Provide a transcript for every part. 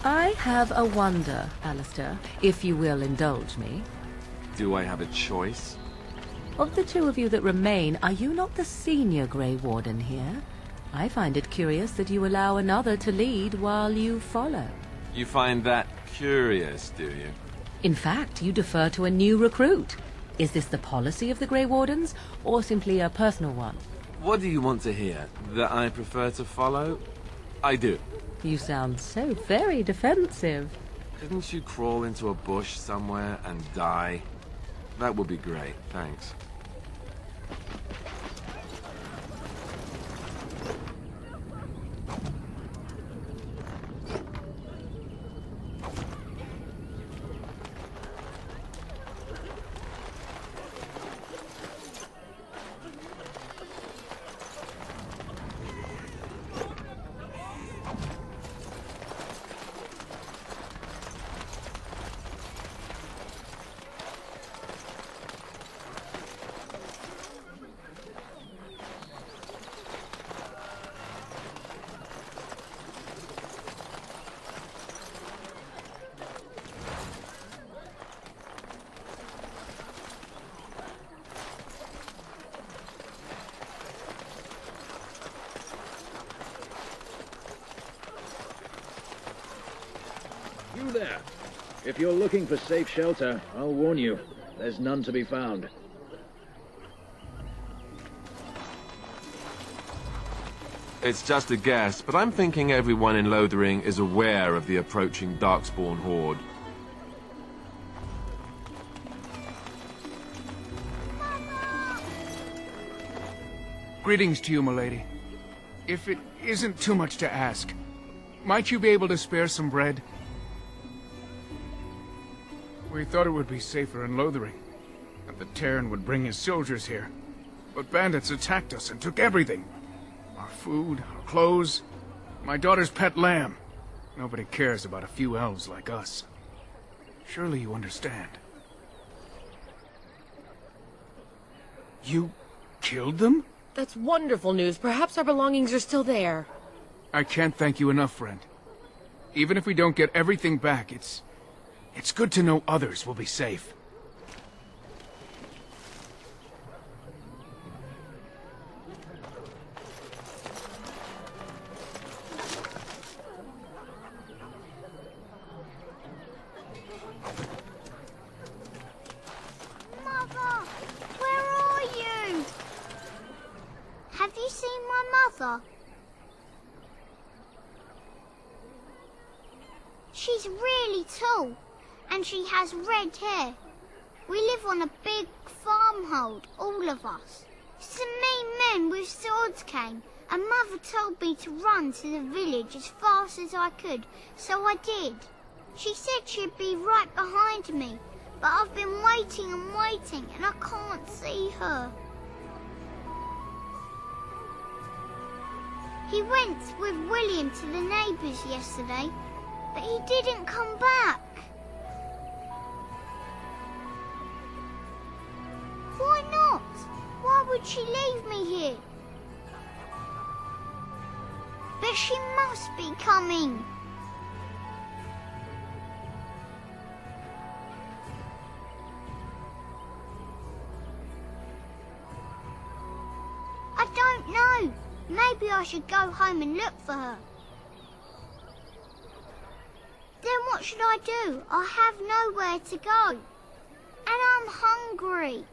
I have a wonder, Alistair, if you will indulge me. Do I have a choice? Of the two of you that remain, are you not the senior Grey Warden here? I find it curious that you allow another to lead while you follow. You find that curious, do you? In fact, you defer to a new recruit. Is this the policy of the Grey Wardens, or simply a personal one? What do you want to hear? That I prefer to follow? I do. You sound so very defensive. Couldn't you crawl into a bush somewhere and die? That would be great, thanks. You there. If you're looking for safe shelter, I'll warn you, there's none to be found. It's just a guess, but I'm thinking everyone in Lothering is aware of the approaching Darkspawn horde. Greetings to you, milady. If it isn't too much to ask, might you be able to spare some bread? We thought it would be safer in Lothering, and the Terran would bring his soldiers here. But bandits attacked us and took everything. Our food, our clothes, my daughter's pet lamb. Nobody cares about a few elves like us. Surely you understand. You killed them? That's wonderful news. Perhaps our belongings are still there. I can't thank you enough, friend. Even if we don't get everything back, it's good to know others will be safe. Mother, where are you? Have you seen my mother? She's really tall, and she has red hair. We live on a big farmhold, all of us. Some mean men with swords came, and Mother told me to run to the village as fast as I could, so I did. She said she'd be right behind me, but I've been waiting and waiting, and I can't see her. He went with William to the neighbours yesterday, but he didn't come back. Why not? Why would she leave me here? But she must be coming. I don't know. Maybe I should go home and look for her. Then what should I do? I have nowhere to go. And I'm hungry.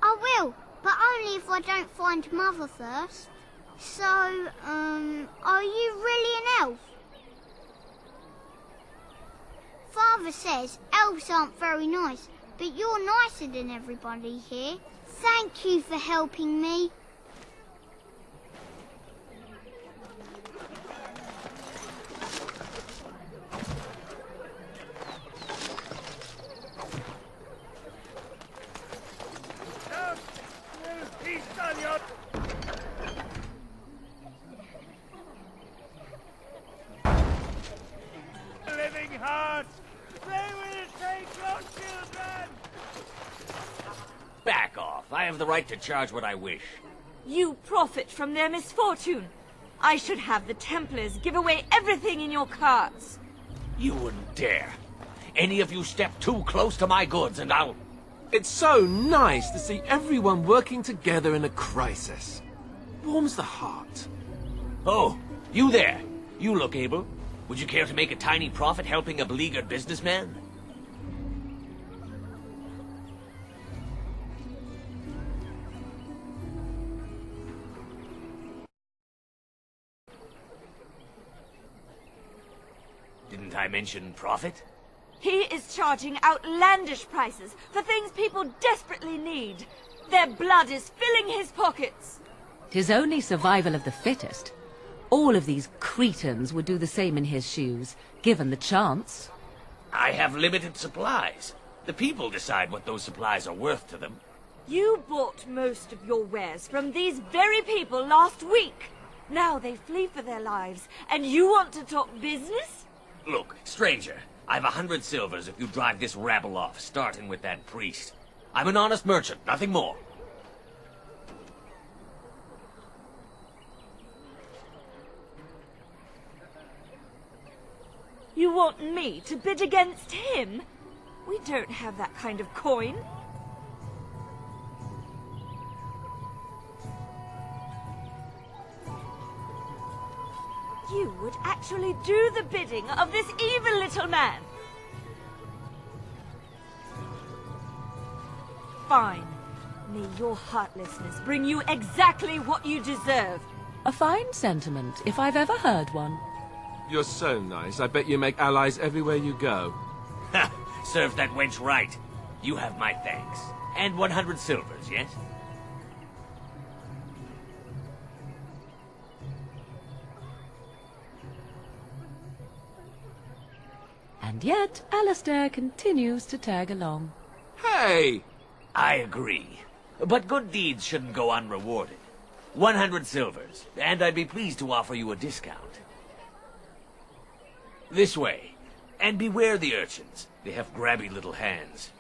I will, but only if I don't find Mother first. So, are you really an elf? Father says elves aren't very nice, but you're nicer than everybody here. Thank you for helping me. Living hearts! They will take your children! Back off. I have the right to charge what I wish. You profit from their misfortune. I should have the Templars give away everything in your carts. You wouldn't dare. Any of you step too close to my goods and I'll... It's so nice to see everyone working together in a crisis. Warms the heart. Oh, you there. You look able. Would you care to make a tiny profit helping a beleaguered businessman? Didn't I mention profit? He is charging outlandish prices for things people desperately need. Their blood is filling his pockets. 'Tis only survival of the fittest. All of these cretins would do the same in his shoes, given the chance. I have limited supplies. The people decide what those supplies are worth to them. You bought most of your wares from these very people last week. Now they flee for their lives, and you want to talk business? Look, stranger, I've 100 silvers if you drive this rabble off, starting with that priest. I'm an honest merchant, nothing more. You want me to bid against him? We don't have that kind of coin. You would actually do the bidding of this evil little man. Fine. May your heartlessness bring you exactly what you deserve. A fine sentiment, if I've ever heard one. You're so nice. I bet you make allies everywhere you go. Ha! Serve that wench right. You have my thanks. And 100 silvers, yes? And yet, Alistair continues to tag along. Hey! I agree. But good deeds shouldn't go unrewarded. 100 silvers, and I'd be pleased to offer you a discount. This way. And beware the urchins. They have grabby little hands.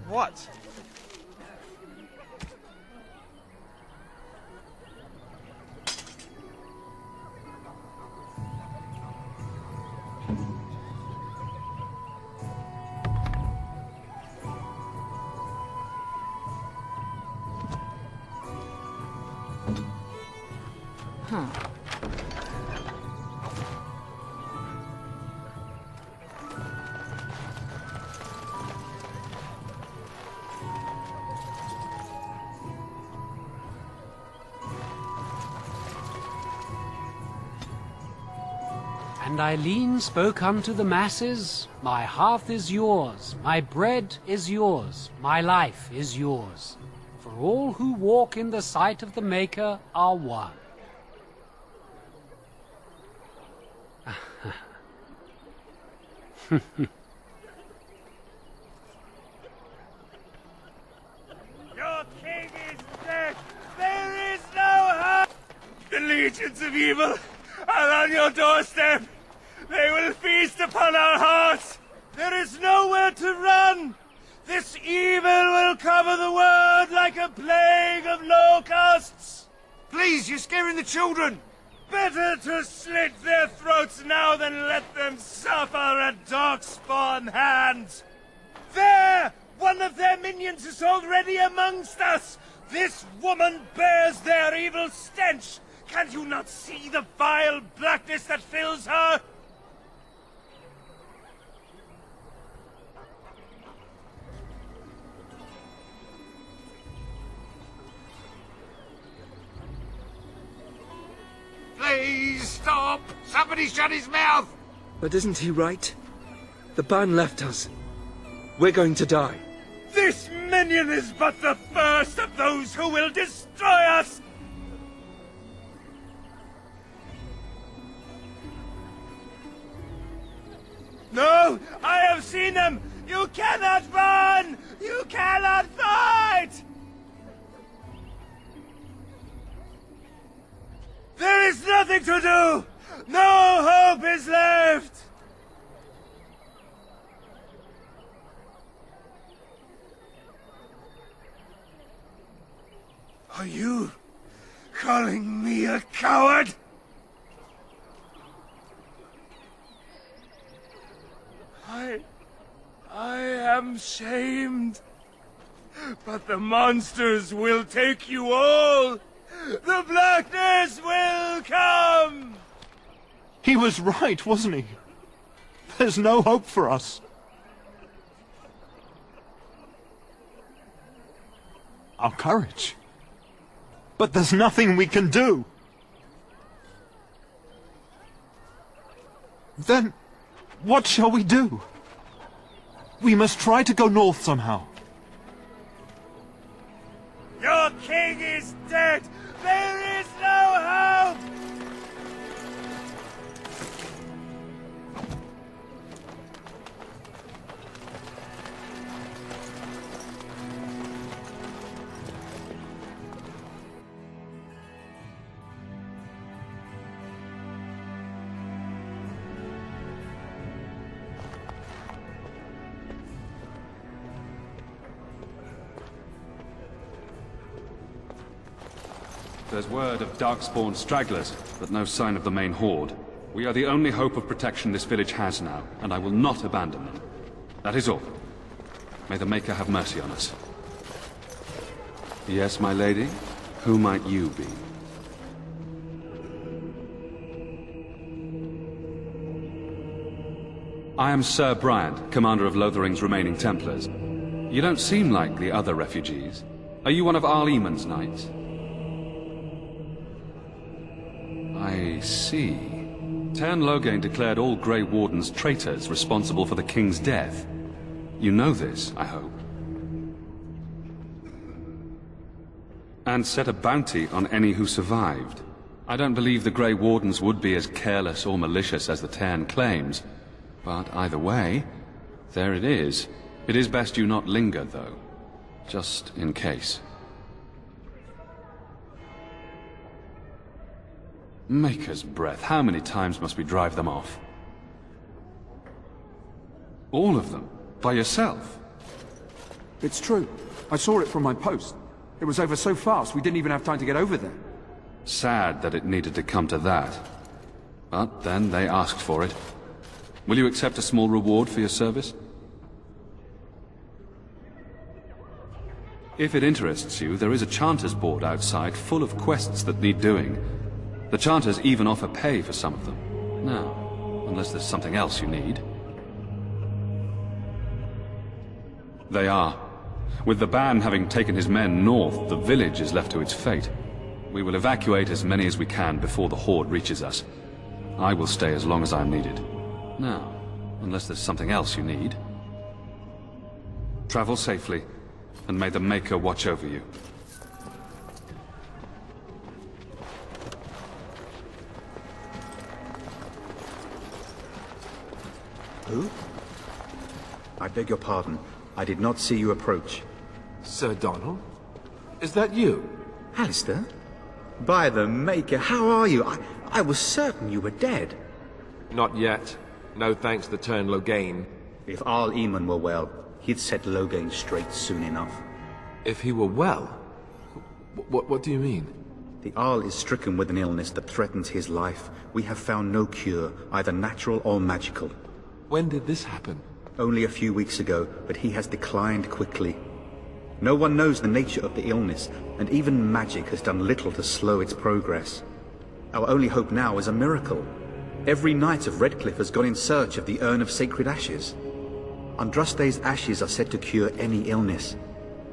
What? And Eileen spoke unto the masses, my hearth is yours, my bread is yours, my life is yours. For all who walk in the sight of the Maker are one. Your king is dead! There is no hope! The legions of evil are on your doorstep! They will feast upon our hearts! There is nowhere to run! This evil will cover the world like a plague of locusts! Please, you're scaring the children! Better to slit their throats now than let them suffer at darkspawn hands! There! One of their minions is already amongst us! This woman bears their evil stench! Can you not see the vile blackness that fills her? Please stop! Somebody shut his mouth! But isn't he right? The ban left us. We're going to die. This minion is but the first of those who will destroy us! No! I have seen them! You cannot run! You cannot fight! There is nothing to do! No hope is left! Are you calling me a coward? I am shamed. But the monsters will take you all! The blackness will come! He was right, wasn't he? There's no hope for us. Our courage. But there's nothing we can do. Then, what shall we do? We must try to go north somehow. Your king is dead! There is no hope! There's word of darkspawn stragglers, but no sign of the main horde. We are the only hope of protection this village has now, and I will not abandon them. That is all. May the Maker have mercy on us. Yes, my lady? Who might you be? I am Sir Bryant, commander of Lothering's remaining Templars. You don't seem like the other refugees. Are you one of Arl Eamon's knights? I see. Tern Loghain declared all Grey Wardens traitors responsible for the King's death. You know this, I hope. And set a bounty on any who survived. I don't believe the Grey Wardens would be as careless or malicious as the Tern claims. But either way, there it is. It is best you not linger, though. Just in case. Maker's breath, how many times must we drive them off? All of them? By yourself? It's true. I saw it from my post. It was over so fast, we didn't even have time to get over there. Sad that it needed to come to that. But then they asked for it. Will you accept a small reward for your service? If it interests you, there is a Chanters board outside full of quests that need doing. The Chanters even offer pay for some of them. Now, unless there's something else you need. They are. With the ban having taken his men north, the village is left to its fate. We will evacuate as many as we can before the horde reaches us. I will stay as long as I am needed. Now, unless there's something else you need. Travel safely, and may the Maker watch over you. Who? I beg your pardon. I did not see you approach. Sir Donald? Is that you? Alistair? By the Maker, how are you? I was certain you were dead. Not yet. No thanks to turn Loghain. If Arl Eamon were well, he'd set Loghain straight soon enough. If he were well? What do you mean? The Arl is stricken with an illness that threatens his life. We have found no cure, either natural or magical. When did this happen? Only a few weeks ago, but he has declined quickly. No one knows the nature of the illness, and even magic has done little to slow its progress. Our only hope now is a miracle. Every knight of Redcliffe has gone in search of the Urn of Sacred Ashes. Andraste's ashes are said to cure any illness,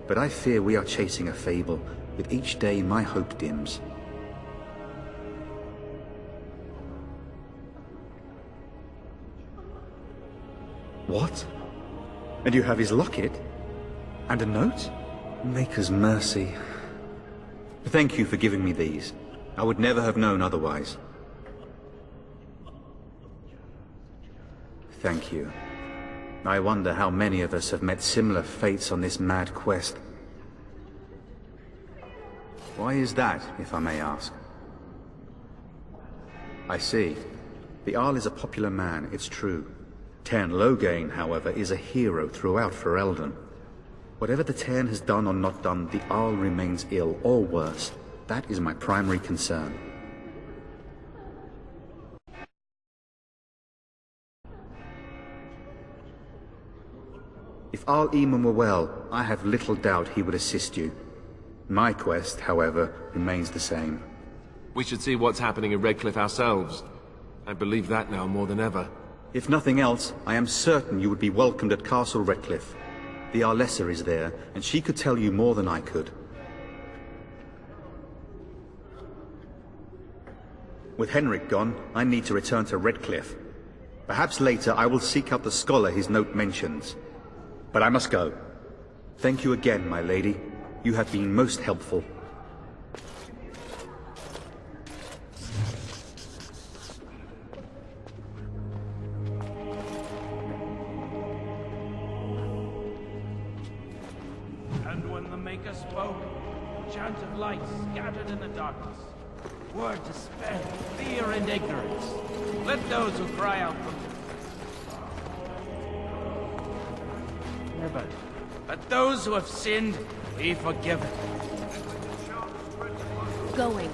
but I fear we are chasing a fable. With each day, my hope dims. What? And you have his locket? And a note? Maker's mercy. Thank you for giving me these. I would never have known otherwise. Thank you. I wonder how many of us have met similar fates on this mad quest. Why is that, if I may ask? I see. The Arl is a popular man, it's true. Tairn Loghain, however, is a hero throughout Ferelden. Whatever the Tairn has done or not done, the Arl remains ill, or worse. That is my primary concern. If Arl Eamon were well, I have little doubt he would assist you. My quest, however, remains the same. We should see what's happening in Redcliffe ourselves. I believe that now more than ever. If nothing else, I am certain you would be welcomed at Castle Redcliffe. The Arlessa is there, and she could tell you more than I could. With Henrik gone, I need to return to Redcliffe. Perhaps later I will seek out the scholar his note mentions. But I must go. Thank you again, my lady. You have been most helpful. And when the Maker spoke, a chant of light scattered in the darkness. Word dispelled fear and ignorance. Let those who cry out from never. Let those who have sinned be forgiven. Going.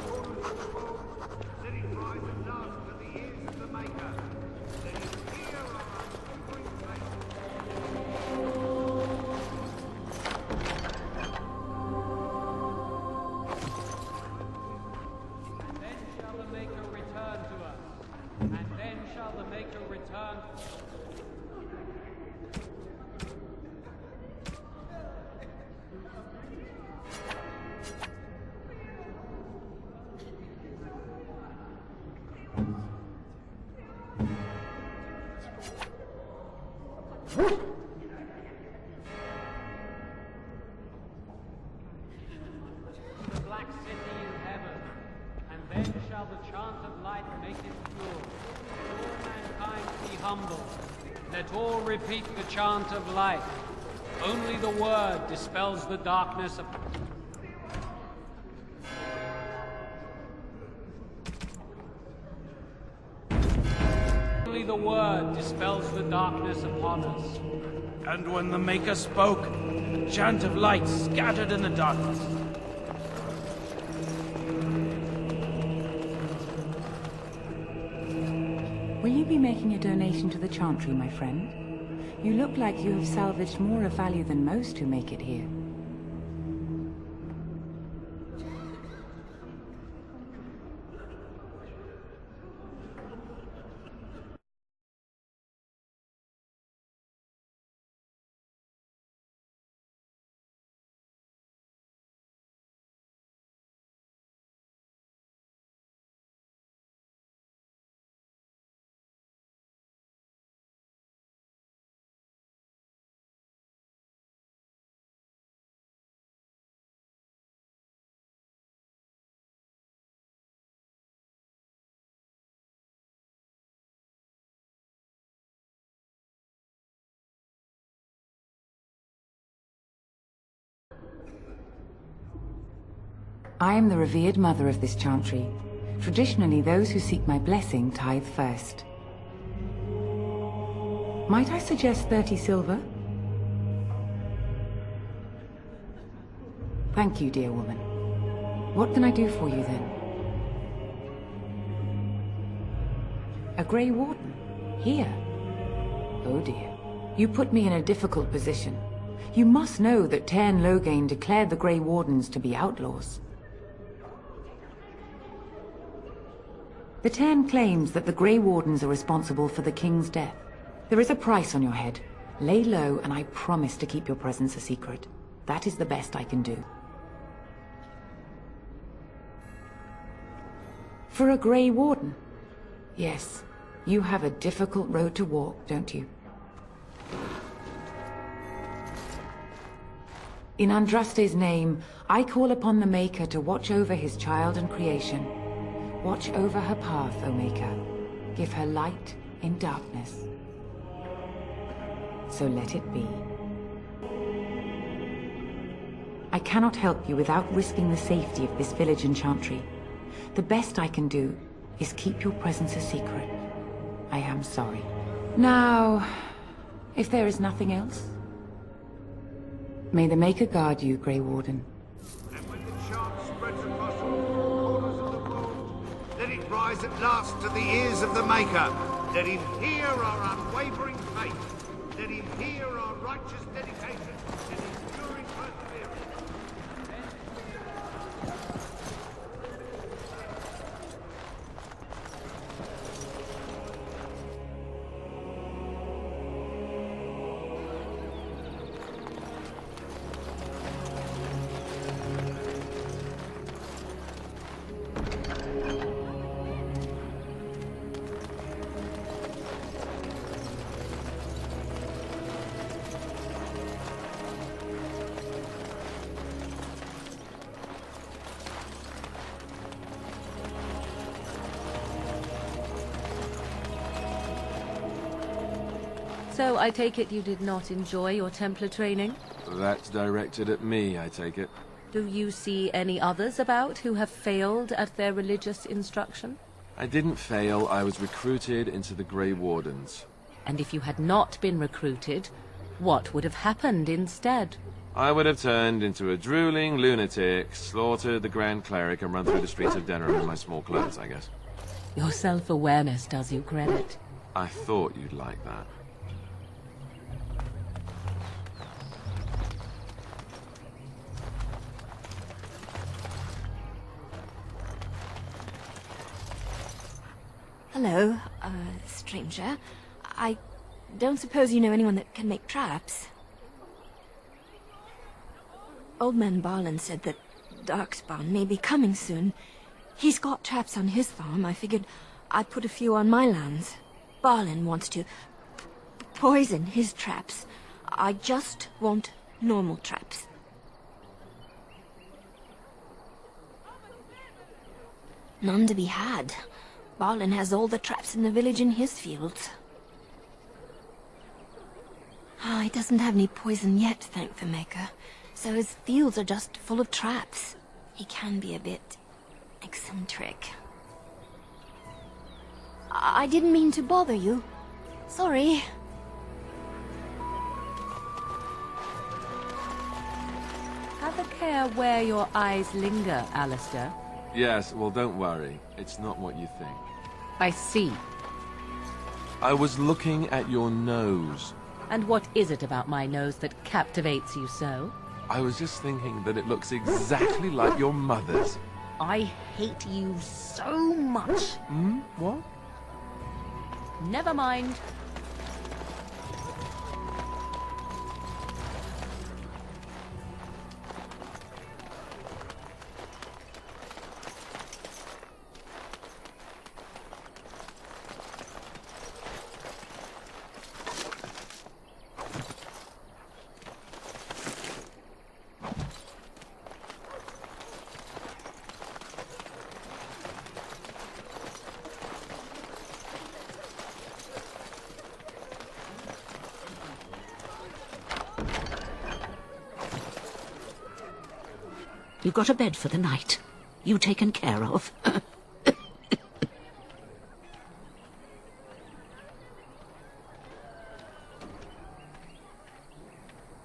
The black city in heaven, and then shall the chant of light make it pure. Let all mankind be humble. Let all repeat the chant of light. Only the word dispels the darkness of... the word dispels the darkness upon us. And when the Maker spoke, a chant of light scattered in the darkness. Will you be making a donation to the Chantry, my friend? You look like you have salvaged more of value than most who make it here. I am the revered mother of this Chantry. Traditionally, those who seek my blessing tithe first. Might I suggest 30 silver? Thank you, dear woman. What can I do for you, then? A Grey Warden? Here? Oh dear. You put me in a difficult position. You must know that Tairn Loghain declared the Grey Wardens to be outlaws. The Tairn claims that the Grey Wardens are responsible for the King's death. There is a price on your head. Lay low, and I promise to keep your presence a secret. That is the best I can do. For a Grey Warden? Yes, you have a difficult road to walk, don't you? In Andraste's name, I call upon the Maker to watch over his child and creation. Watch over her path, O Maker. Give her light in darkness. So let it be. I cannot help you without risking the safety of this village and Chantry. The best I can do is keep your presence a secret. I am sorry. Now, if there is nothing else, may the Maker guard you, Grey Warden. And when the chant spreads across all corners of the world, let it rise at last to the ears of the Maker. Let him hear our unwavering faith. Let him hear our righteous dedication and enduring perseverance. So I take it you did not enjoy your Templar training? That's directed at me, I take it. Do you see any others about who have failed at their religious instruction? I didn't fail, I was recruited into the Grey Wardens. And if you had not been recruited, what would have happened instead? I would have turned into a drooling lunatic, slaughtered the Grand Cleric, and run through the streets of Denerim in my small clothes, I guess. Your self-awareness does you credit. I thought you'd like that. Hello, stranger. I don't suppose you know anyone that can make traps? Old man Barlin said that Darkspawn may be coming soon. He's got traps on his farm. I figured I'd put a few on my lands. Barlin wants to poison his traps. I just want normal traps. None to be had. Barlin has all the traps in the village in his fields. Oh, he doesn't have any poison yet, thank the Maker. So his fields are just full of traps. He can be a bit eccentric. I didn't mean to bother you. Sorry. Have a care where your eyes linger, Alistair. Yes, well, don't worry. It's not what you think. I see. I was looking at your nose. And what is it about my nose that captivates you so? I was just thinking that it looks exactly like your mother's. I hate you so much. Hmm? What? Never mind. You got a bed for the night. You taken care of.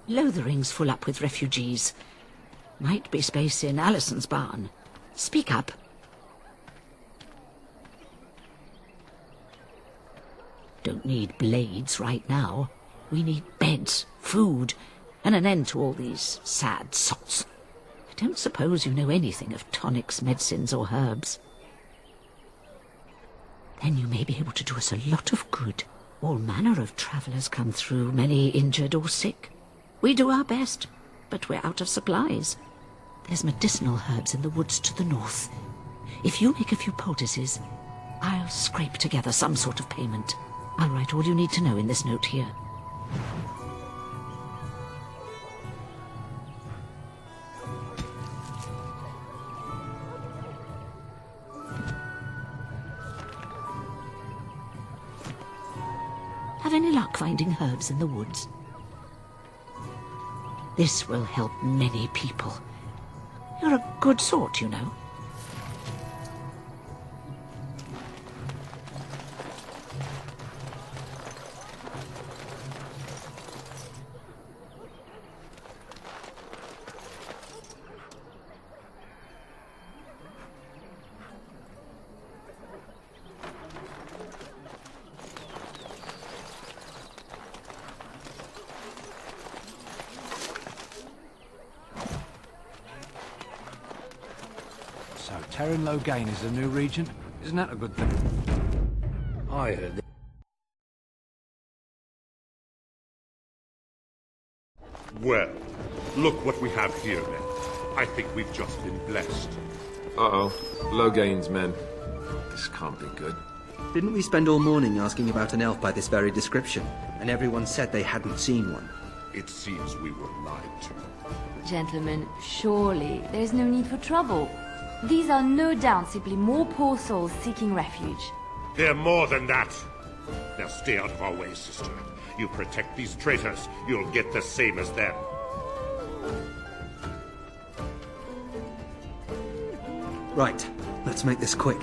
Lothering's full up with refugees. Might be space in Alison's barn. Speak up. Don't need blades right now. We need beds, food, and an end to all these sad sots. I don't suppose you know anything of tonics, medicines, or herbs. Then you may be able to do us a lot of good. All manner of travellers come through, many injured or sick. We do our best, but we're out of supplies. There's medicinal herbs in the woods to the north. If you make a few poultices, I'll scrape together some sort of payment. I'll write all you need to know in this note here. Have any luck finding herbs in the woods? This will help many people. You're a good sort, you know. So, Terran Logain is the new regent? Isn't that a good thing? I heard that. Well, look what we have here, men. I think we've just been blessed. Uh-oh. Logain's men. This can't be good. Didn't we spend all morning asking about an elf by this very description? And everyone said they hadn't seen one. It seems we were lied to. Gentlemen, surely there's no need for trouble. These are no doubt simply more poor souls seeking refuge. They're more than that. Now stay out of our way, sister. You protect these traitors, you'll get the same as them. Right, let's make this quick.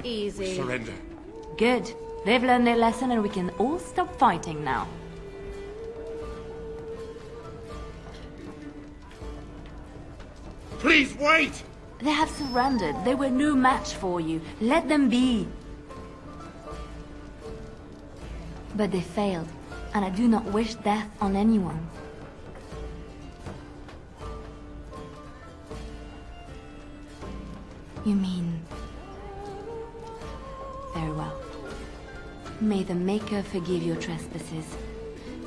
Easy. Surrender. Good. They've learned their lesson and we can all stop fighting now. Please wait! They have surrendered. They were no match for you. Let them be. But they failed, and I do not wish death on anyone. You mean... Very well. May the Maker forgive your trespasses.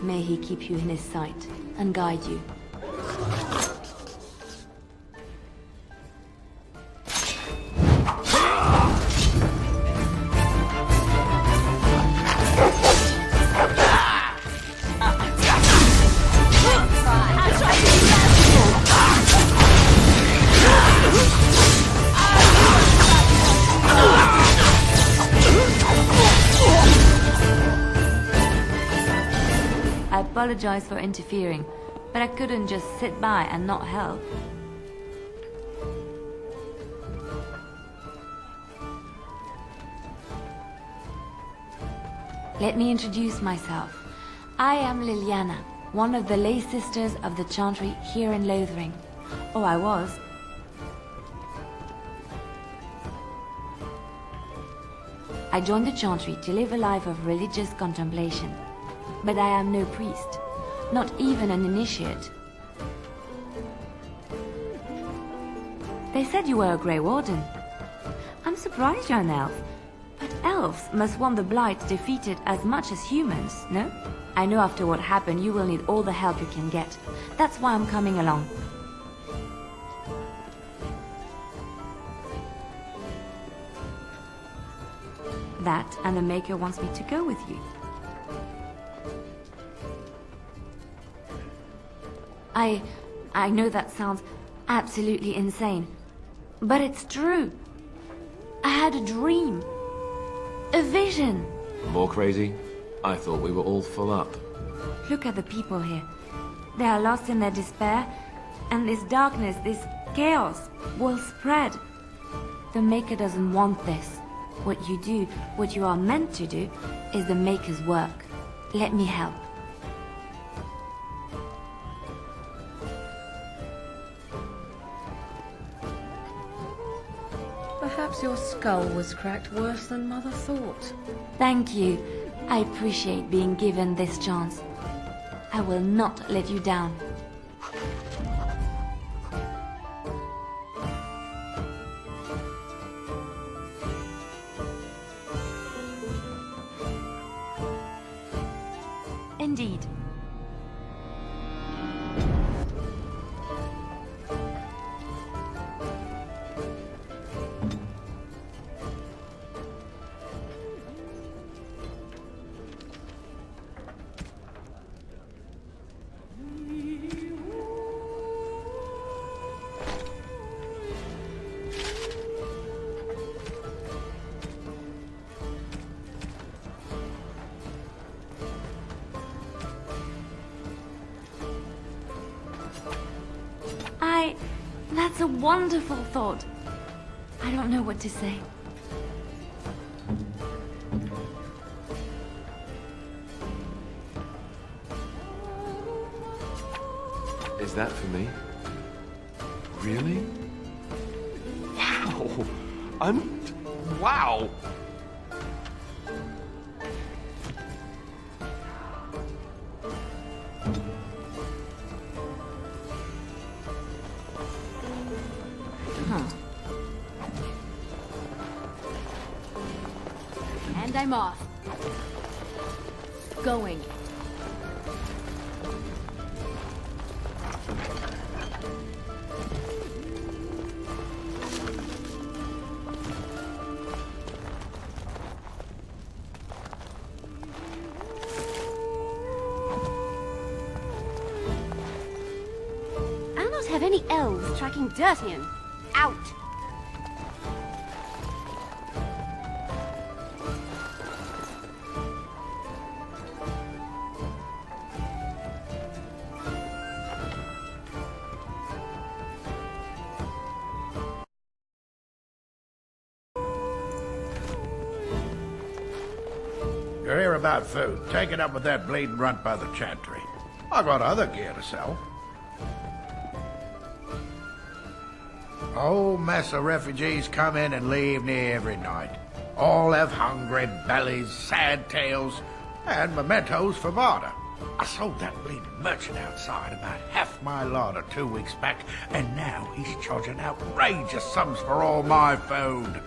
May he keep you in his sight and guide you. I apologize for interfering, but I couldn't just sit by and not help. Let me introduce myself. I am Liliana, one of the lay sisters of the Chantry here in Lothering. Oh, I was. I joined the Chantry to live a life of religious contemplation. But I am no priest, not even an initiate. They said you were a Grey Warden. I'm surprised you're an elf. But elves must want the Blight defeated as much as humans, no? I know after what happened you will need all the help you can get. That's why I'm coming along. That and the Maker wants me to go with you. I know that sounds absolutely insane, but it's true. I had a dream. A vision. More crazy? I thought we were all full up. Look at the people here. They are lost in their despair, and this darkness, this chaos, will spread. The Maker doesn't want this. What you do, what you are meant to do, is the Maker's work. Let me help. Perhaps your skull was cracked worse than Mother thought. Thank you. I appreciate being given this chance. I will not let you down. Indeed. That's a wonderful thought. I don't know what to say. Is that for me? Really? Wow! Wow! And I'm off. Going. I'll not have any elves tracking Dirtian. Out! You're here about food. Take it up with that bleeding runt by the chantry. I've got other gear to sell. whole mess of refugees come in and leave near every night. All have hungry bellies, sad tales, and mementos for barter. I sold that bleeding merchant outside about half my larder 2 weeks back, and now he's charging outrageous sums for all my food.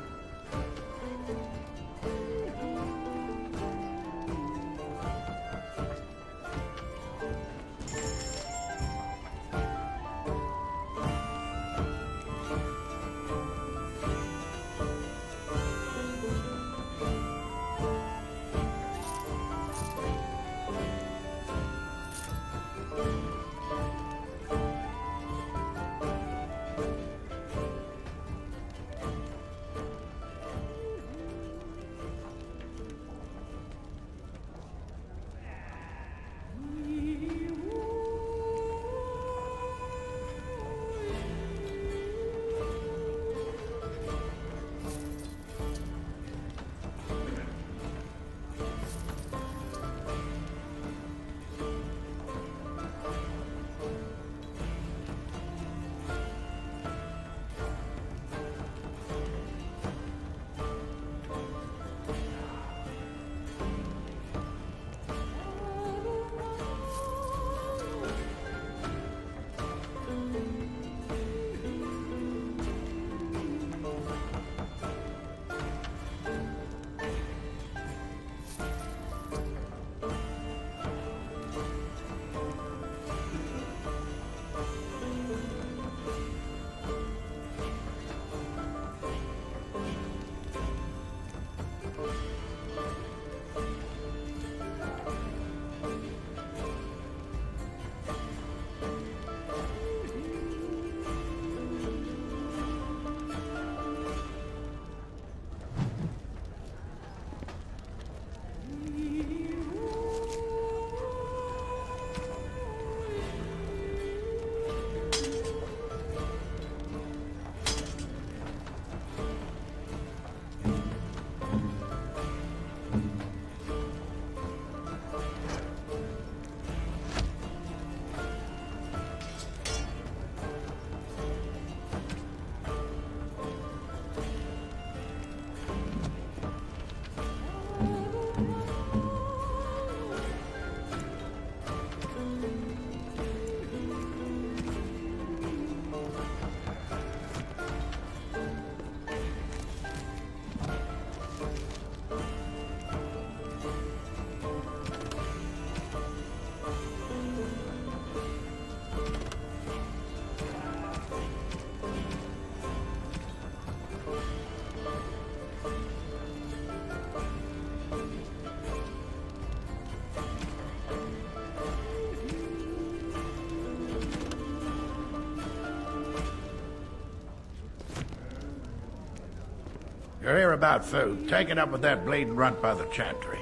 You're here about food. Take it up with that bleeding runt by the chantry.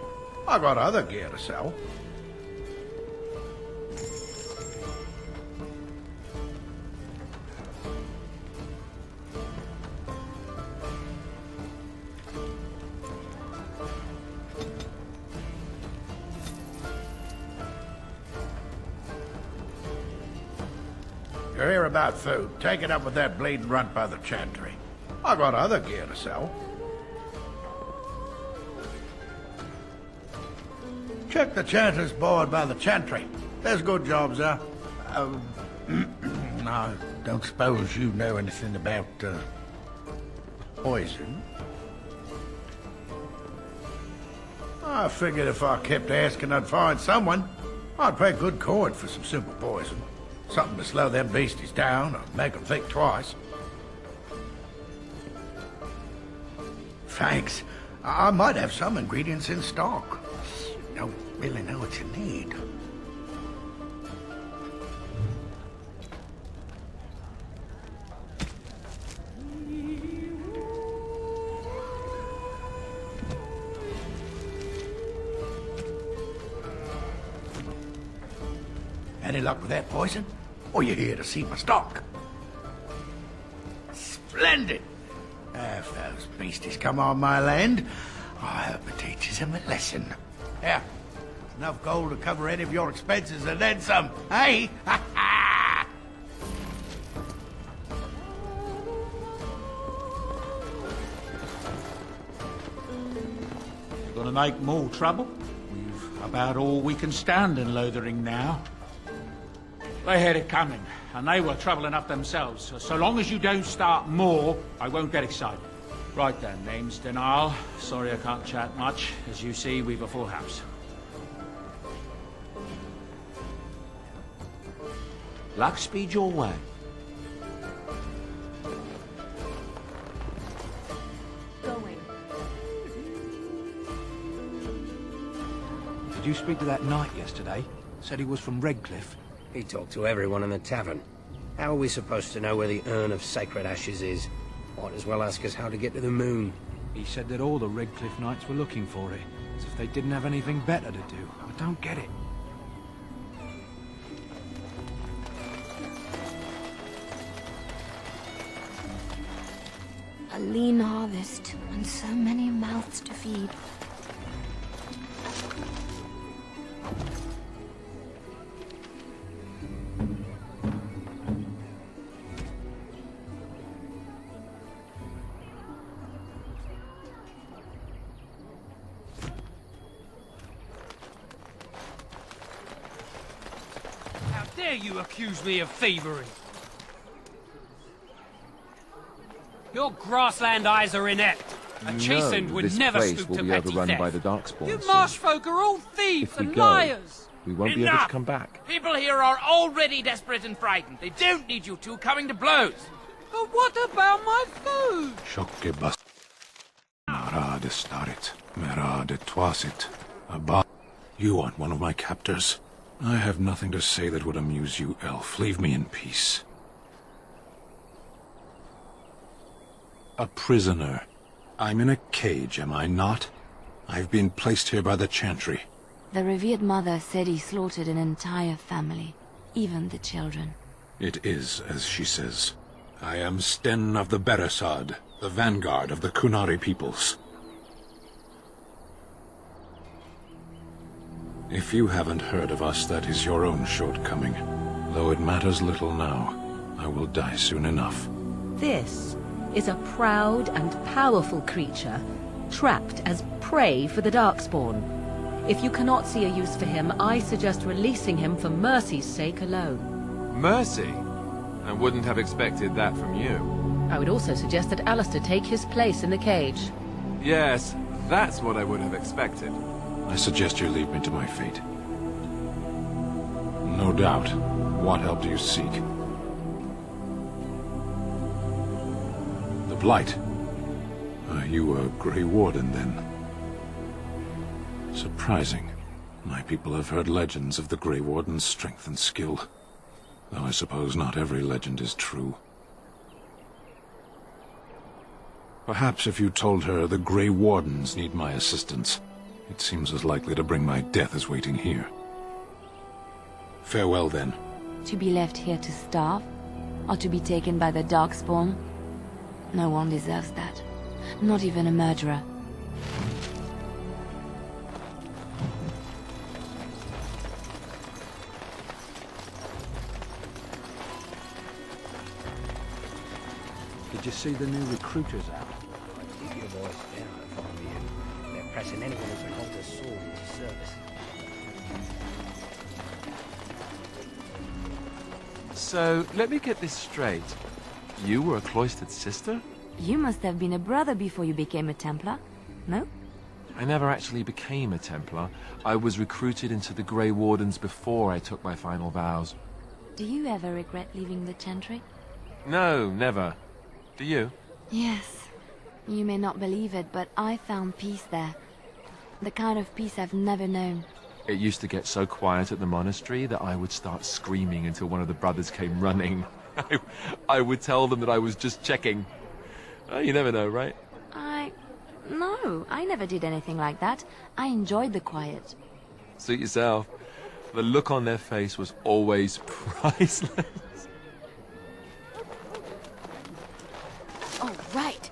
I got other gear to sell. You're here about food. Take it up with that bleeding runt by the chantry. I got other gear to sell. Check the chanter's board by the chantry. There's good jobs there. I don't suppose you know anything about poison. I figured if I kept asking, I'd find someone. I'd pay good coin for some simple poison. Something to slow them beasties down or make them think twice. Thanks. I might have some ingredients in stock. Don't really know what you need. Any luck with that poison? Or you here to see my stock? Splendid! If those beasties come on my land, I hope it teaches them a lesson. Here, enough gold to cover any of your expenses and then some, hey? Want to make more trouble? We've about all we can stand in Lothering now. They had it coming, and they were trouble enough themselves. So long as you don't start more, I won't get excited. Right then, name's Denal. Sorry I can't chat much. As you see, we've a full house. Luck speed your way. Going. Did you speak to that knight yesterday? Said he was from Redcliffe. He talked to everyone in the tavern. How are we supposed to know where the urn of sacred ashes is? Might as well ask us how to get to the moon. He said that all the Redcliffe knights were looking for it, as if they didn't have anything better to do. I don't get it. A lean harvest, and so many mouths to feed. How dare you accuse me of thievery? Your grassland eyes are inept. A chastened would this never place stoop will to be petty overrun theft. by the Darkspawn You soon. marsh folk are all thieves If we and go, liars. we won't be able Enough! to come back. People here are already desperate and frightened. They don't need you two coming to blows. But what about my food? Tjocke bas... Marade starit, merade twasit, abba. You aren't one of my captors. I have nothing to say that would amuse you, elf. Leave me in peace. A prisoner. I'm in a cage, am I not? I've been placed here by the Chantry. The revered mother said he slaughtered an entire family, even the children. It is as she says. I am Sten of the Beresad, the vanguard of the Kunari peoples. If you haven't heard of us, that is your own shortcoming. Though it matters little now, I will die soon enough. This is a proud and powerful creature, trapped as prey for the Darkspawn. If you cannot see a use for him, I suggest releasing him for mercy's sake alone. Mercy? I wouldn't have expected that from you. I would also suggest that Alistair take his place in the cage. Yes, that's what I would have expected. I suggest you leave me to my fate. No doubt. What help do you seek? The Blight. Are you a Grey Warden, then? Surprising. My people have heard legends of the Grey Warden's strength and skill. Though I suppose not every legend is true. Perhaps if you told her the Grey Wardens need my assistance, it seems as likely to bring my death as waiting here. Farewell, then. To be left here to starve? Or to be taken by the Darkspawn? No one deserves that. Not even a murderer. Did you see the new recruiters out? Keep your voice down if I'm you. They're pressing anyone who can hold a sword into service. So, let me get this straight. You were a cloistered sister? You must have been a brother before you became a Templar, no? I never actually became a Templar. I was recruited into the Grey Wardens before I took my final vows. Do you ever regret leaving the Chantry? No, never. Do you? Yes. You may not believe it, but I found peace there. The kind of peace I've never known. It used to get so quiet at the monastery that I would start screaming until one of the brothers came running. I would tell them that I was just checking. Oh, you never know, right? No, I never did anything like that. I enjoyed the quiet. Suit yourself. The look on their face was always priceless. Oh, right.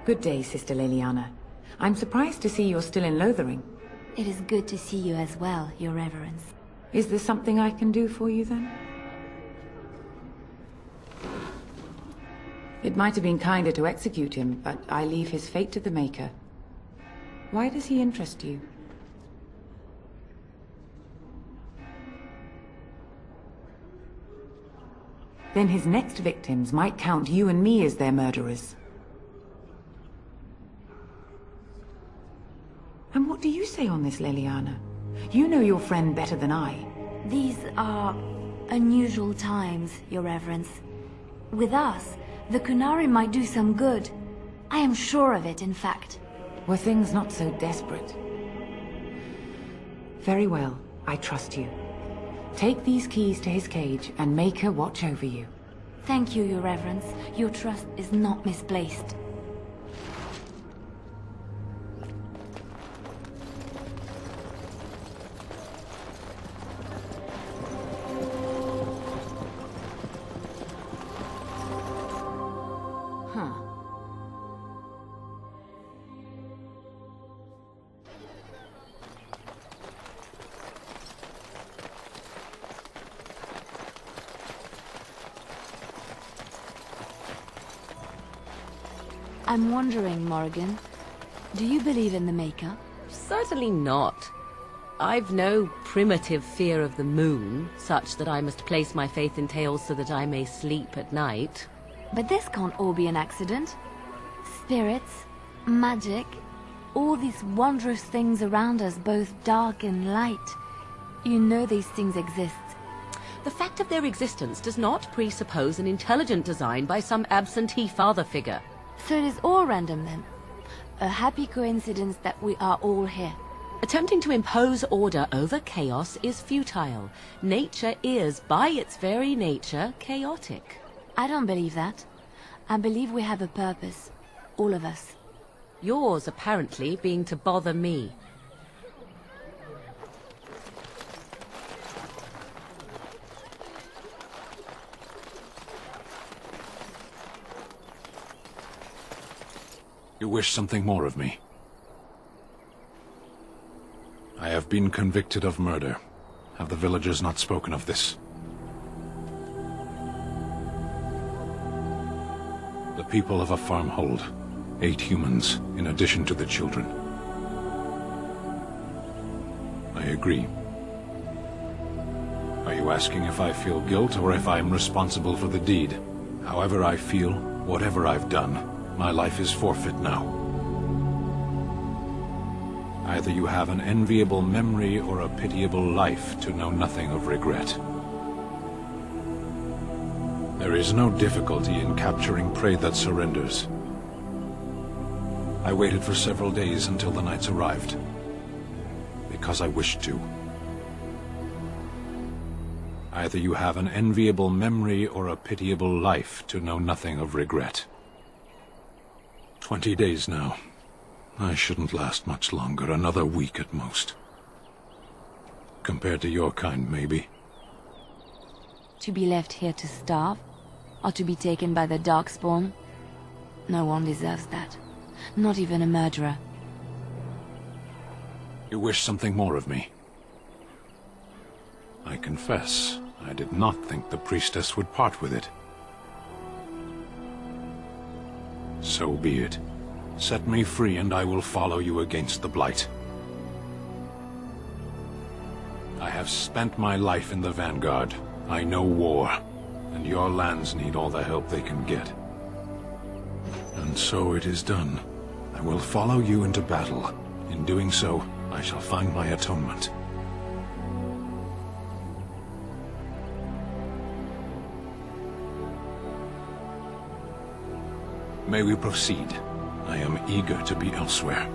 Good day, Sister Leliana. I'm surprised to see you're still in Lothering. It is good to see you as well, Your Reverence. Is there something I can do for you, then? It might have been kinder to execute him, but I leave his fate to the Maker. Why does he interest you? Then his next victims might count you and me as their murderers. And what do you say on this, Leliana? You know your friend better than I. These are unusual times, Your Reverence. With us, the Kunari might do some good. I am sure of it, in fact. Were things not so desperate? Very well, I trust you. Take these keys to his cage and make her watch over you. Thank you, Your Reverence. Your trust is not misplaced. I'm wondering, Morrigan, do you believe in the Maker? Certainly not. I've no primitive fear of the moon, such that I must place my faith in tales so that I may sleep at night. But this can't all be an accident. Spirits, magic, all these wondrous things around us, both dark and light. You know these things exist. The fact of their existence does not presuppose an intelligent design by some absentee father figure. So it is all random then? A happy coincidence that we are all here. Attempting to impose order over chaos is futile. Nature is, by its very nature, chaotic. I don't believe that. I believe we have a purpose. All of us. Yours, apparently, being to bother me. You wish something more of me? I have been convicted of murder. Have the villagers not spoken of this? The people of a farm hold 8 humans, in addition to the children. I agree. Are you asking if I feel guilt or if I am responsible for the deed? However I feel, whatever I've done, my life is forfeit now. Either you have an enviable memory or a pitiable life to know nothing of regret. There is no difficulty in capturing prey that surrenders. I waited for several days until the knights arrived, because I wished to. Either you have an enviable memory or a pitiable life to know nothing of regret. 20 days now. I shouldn't last much longer, another week at most. Compared to your kind, maybe. To be left here to starve? Or to be taken by the Darkspawn? No one deserves that. Not even a murderer. You wish something more of me? I confess, I did not think the priestess would part with it. So be it. Set me free and I will follow you against the Blight. I have spent my life in the vanguard. I know war, and your lands need all the help they can get. And so it is done. I will follow you into battle. In doing so, I shall find my atonement. May we proceed? I am eager to be elsewhere.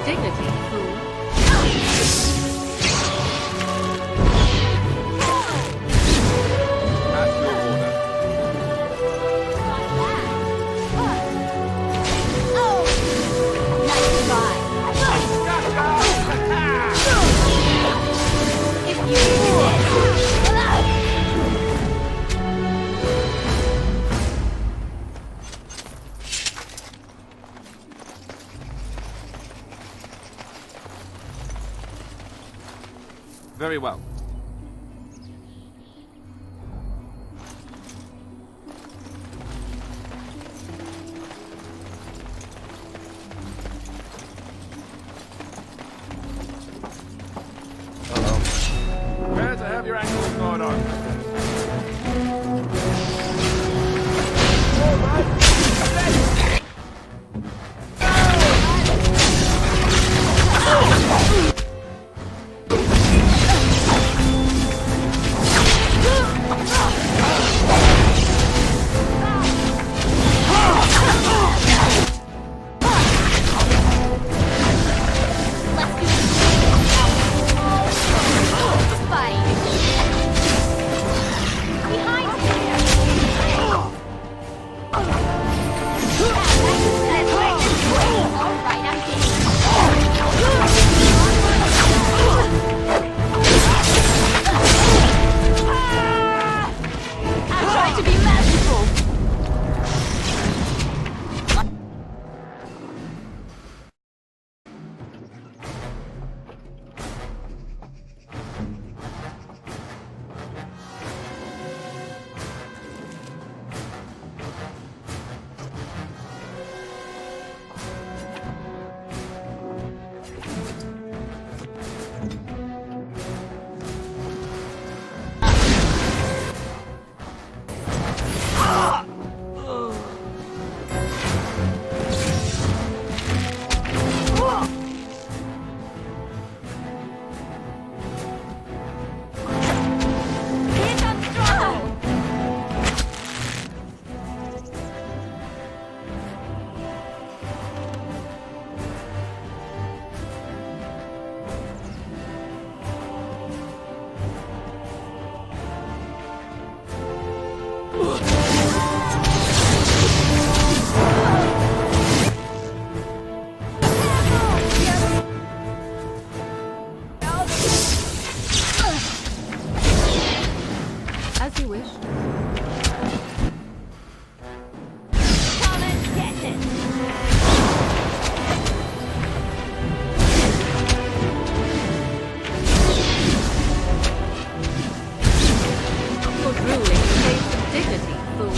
dignity, fool. At your order. Very well. Prepare to have your ankles gnawed on. All right. As you wish. Come and get it! Your ruling creates some dignity, fool.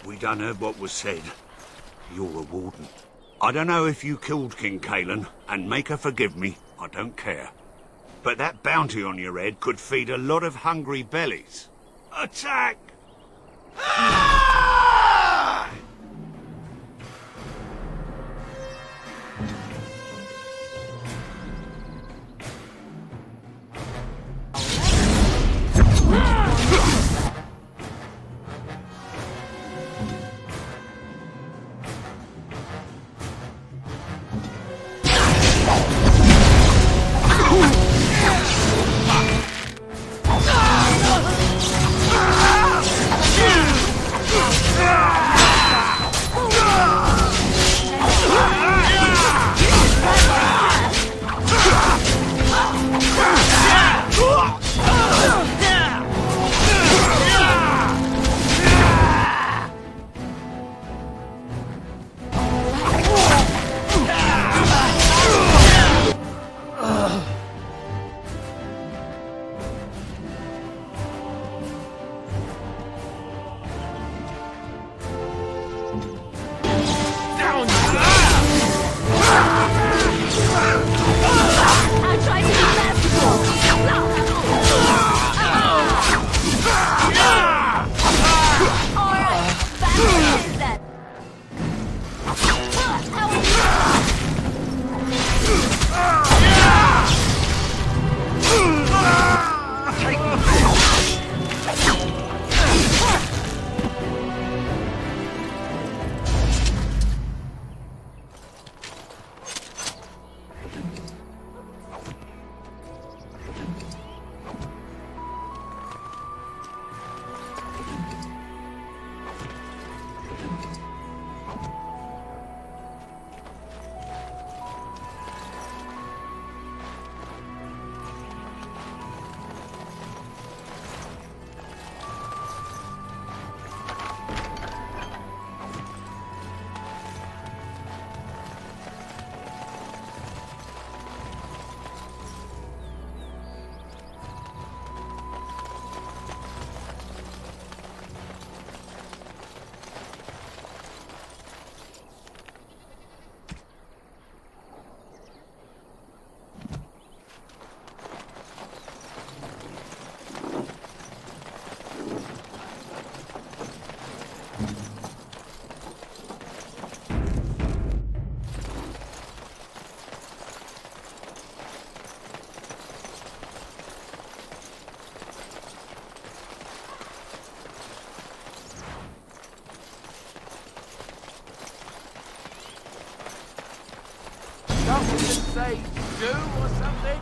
We done heard what was said. You're a warden. I don't know if you killed King Kalen, and make her forgive me, I don't care. But that bounty on your head could feed a lot of hungry bellies. Attack! Say do or something?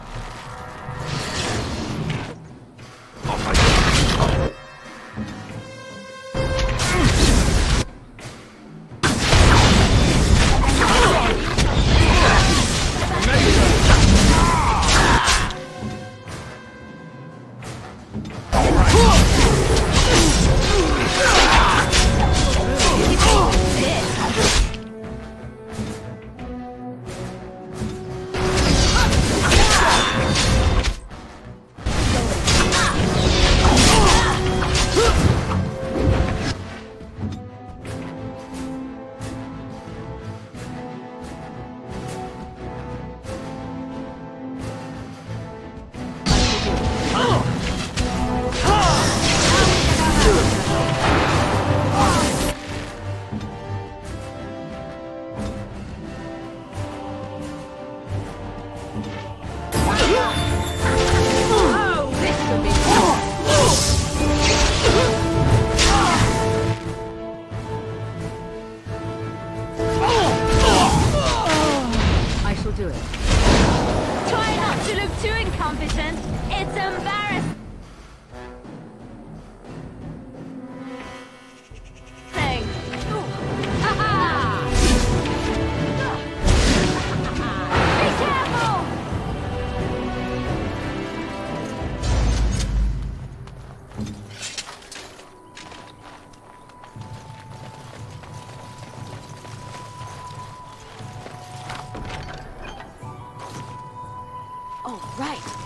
Oh, right.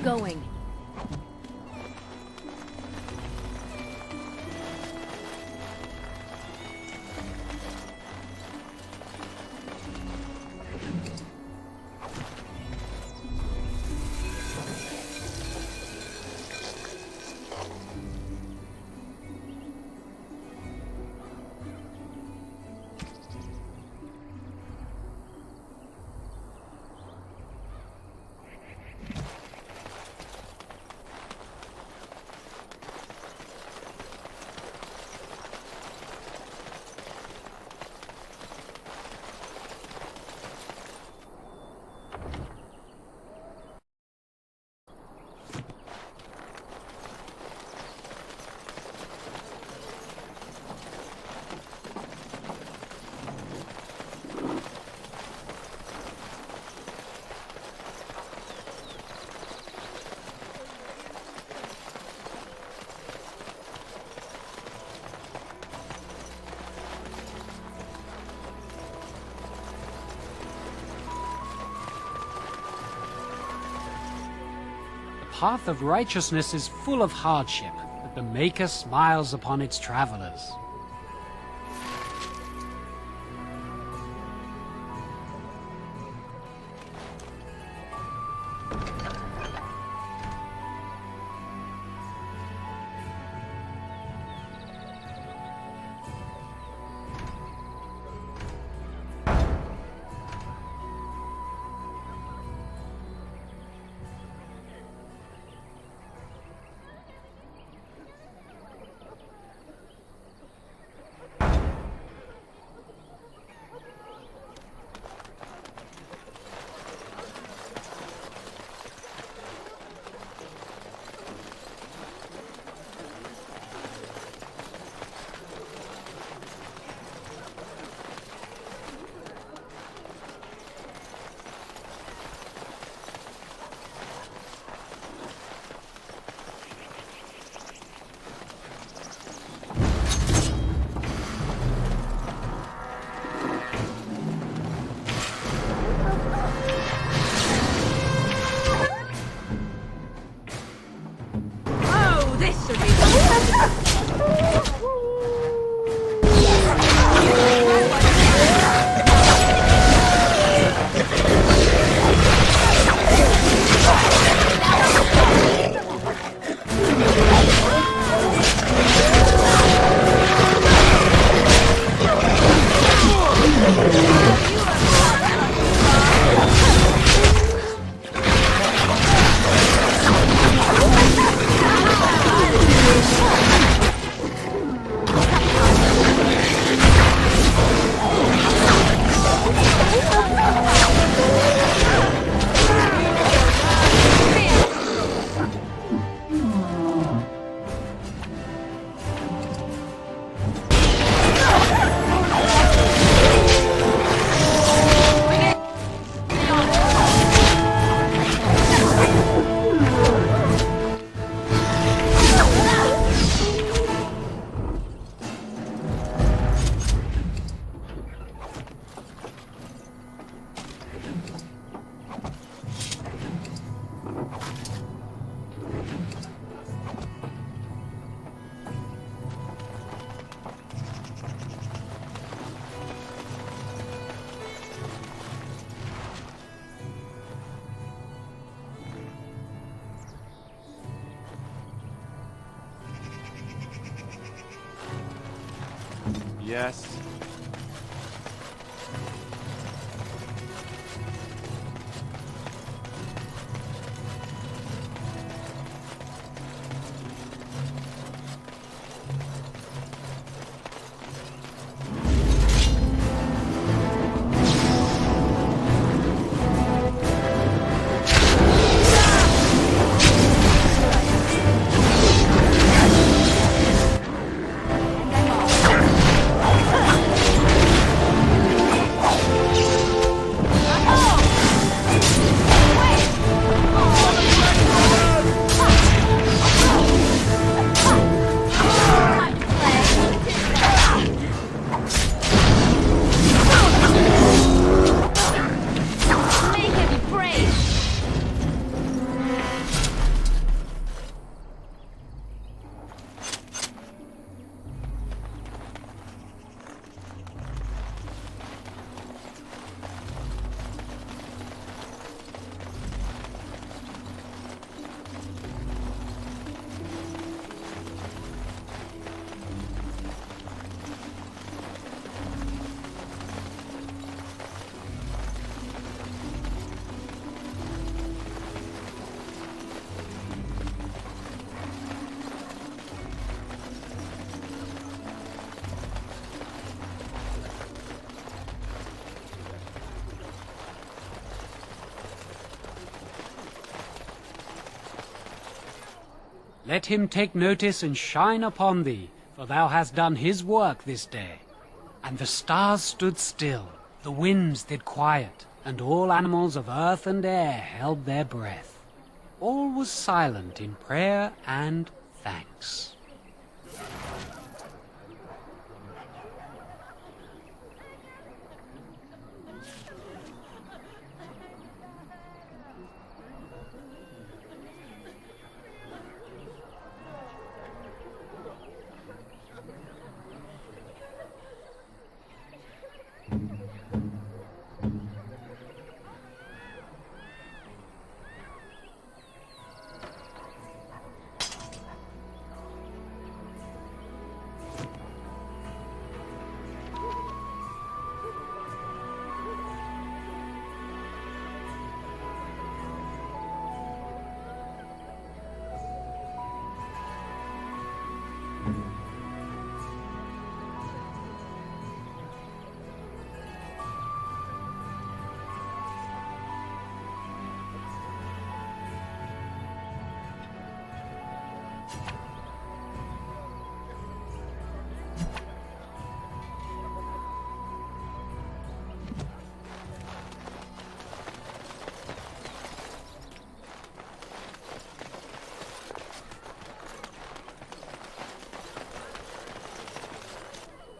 going. The path of righteousness is full of hardship, but the Maker smiles upon its travelers. Yes. Let him take notice and shine upon thee, for thou hast done his work this day. And the stars stood still, the winds did quiet, and all animals of earth and air held their breath. All was silent in prayer and thanks.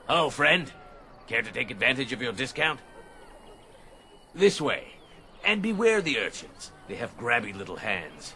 Hello, friend. Care to take advantage of your discount? This way. And beware the urchins. They have grabby little hands.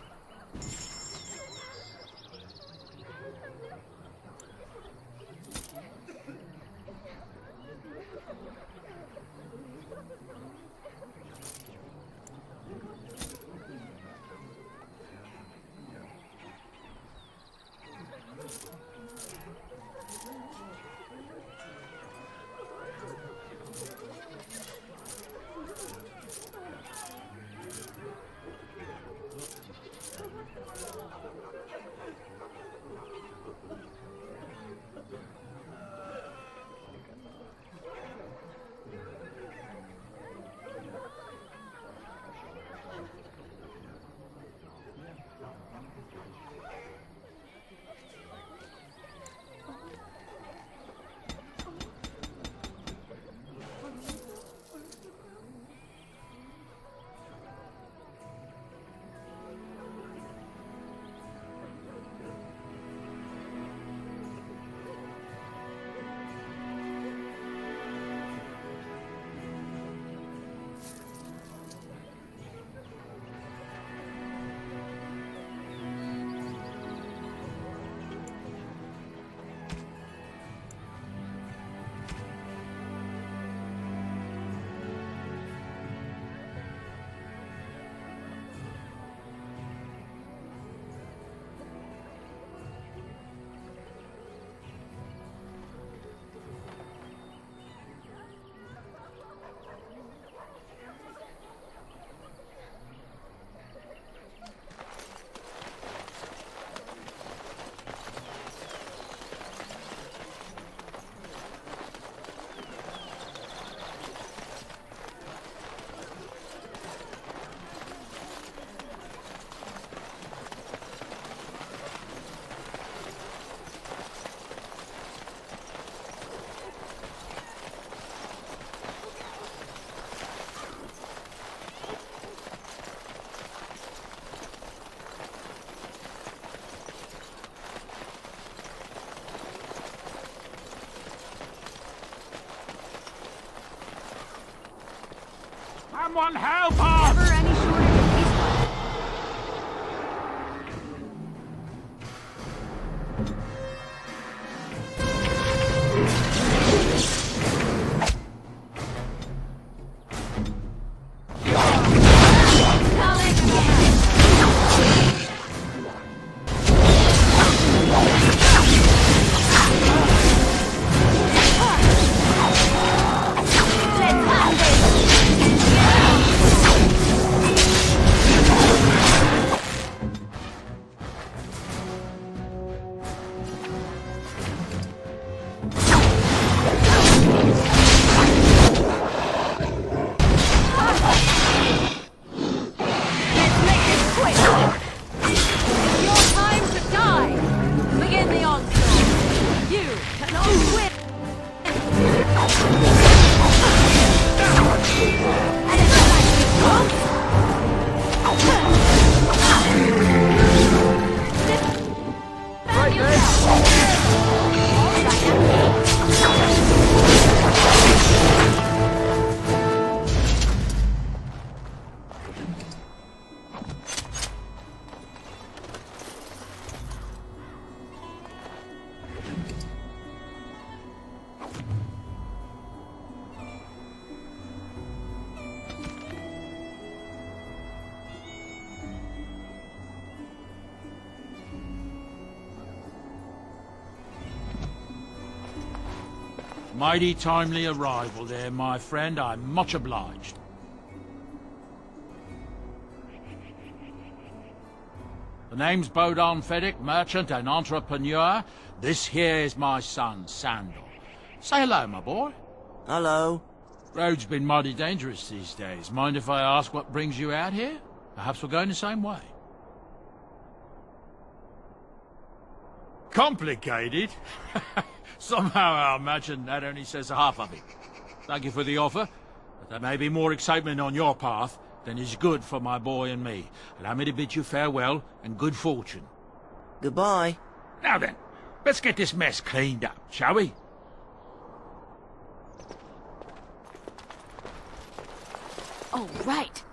Someone help us! Never any shortage of these ones. Let's Mighty timely arrival there, my friend. I'm much obliged. The name's Bodon Feddick, merchant and entrepreneur. This here is my son, Sandal. Say hello, my boy. Hello. Road's been mighty dangerous these days. Mind if I ask what brings you out here? Perhaps we're going the same way. Complicated? Somehow I imagine that only says half of it. Thank you for the offer, but there may be more excitement on your path than is good for my boy and me. Allow me to bid you farewell and good fortune. Goodbye. Now then, let's get this mess cleaned up, shall we? All right.